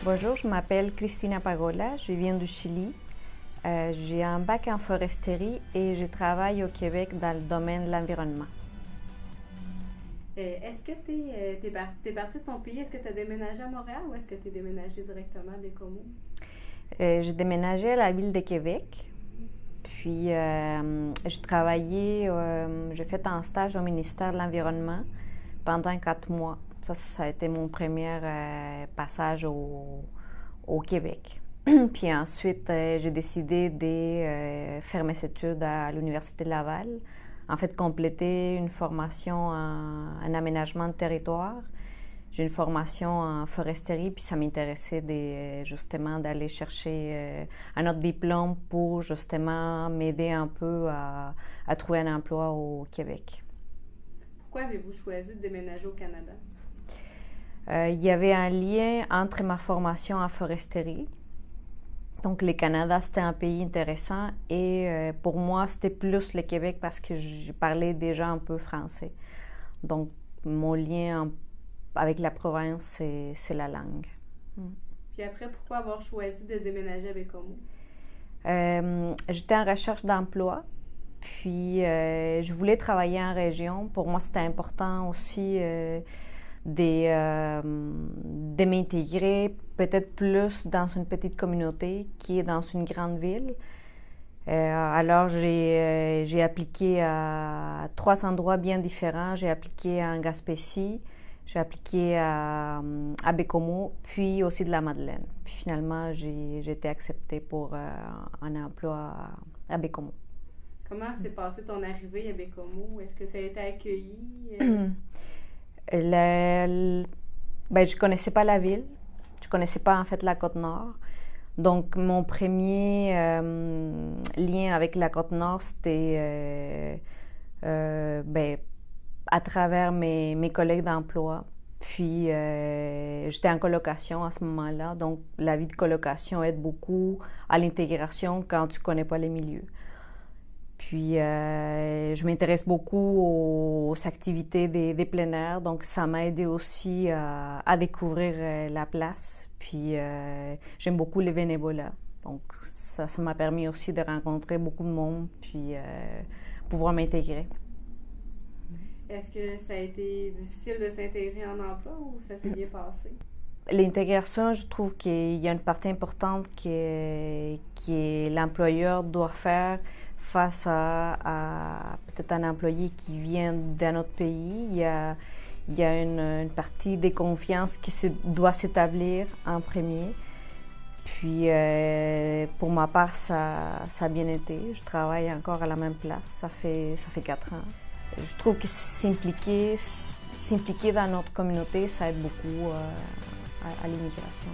Bonjour, je m'appelle Cristina Pagola, je viens du Chili. J'ai un bac en foresterie et je travaille au Québec dans le domaine de l'environnement. Est-ce que t'es parti de ton pays? Est-ce que tu as déménagé à Montréal ou est-ce que tu es déménagé directement à Bécomo? J'ai déménagé à la ville de Québec, puis j'ai fait un stage au ministère de l'Environnement pendant 4 mois. Ça a été mon premier passage au Québec. Puis ensuite, j'ai décidé de faire mes études à l'Université de Laval. En fait, compléter une formation en aménagement de territoire. J'ai une formation en foresterie, puis ça m'intéressait justement d'aller chercher un autre diplôme pour justement m'aider un peu à trouver un emploi au Québec. Pourquoi avez-vous choisi de déménager au Canada? Il y avait un lien entre ma formation en foresterie. Donc, le Canada, c'était un pays intéressant et pour moi, c'était plus le Québec parce que je parlais déjà un peu français. Donc, mon lien avec la province, c'est la langue. Puis après, pourquoi avoir choisi de déménager à Bécomo? J'étais en recherche d'emploi, puis je voulais travailler en région. Pour moi, c'était important aussi de m'intégrer peut-être plus dans une petite communauté qui est dans une grande ville. Alors, j'ai appliqué à 3 endroits bien différents. J'ai appliqué en Gaspésie, j'ai appliqué à Bécomo, puis aussi de la Madeleine. Puis finalement, j'ai été acceptée pour un emploi à Bécomo. Comment s'est passée ton arrivée à Bécomo? Est-ce que tu as été accueillie? Je connaissais pas la ville. Je connaissais pas en fait la Côte-Nord. Donc, mon premier lien avec la Côte-Nord, c'était à travers mes collègues d'emploi. Puis, j'étais en colocation à ce moment-là. Donc, la vie de colocation aide beaucoup à l'intégration quand tu connais pas les milieux. Puis, je m'intéresse beaucoup aux activités des plein air. Donc, ça m'a aidé aussi à découvrir la place. Puis, j'aime beaucoup les bénévolats. Donc, ça m'a permis aussi de rencontrer beaucoup de monde, puis pouvoir m'intégrer. Est-ce que ça a été difficile de s'intégrer en emploi ou ça s'est bien passé? L'intégration, je trouve qu'il y a une partie importante que l'employeur doit faire face à peut-être un employé qui vient d'un autre pays. Il y a une partie des confiances qui doit s'établir en premier. Puis, pour ma part, ça a bien été. Je travaille encore à la même place. Ça fait 4 ans. Je trouve que s'impliquer dans notre communauté, ça aide beaucoup à l'immigration.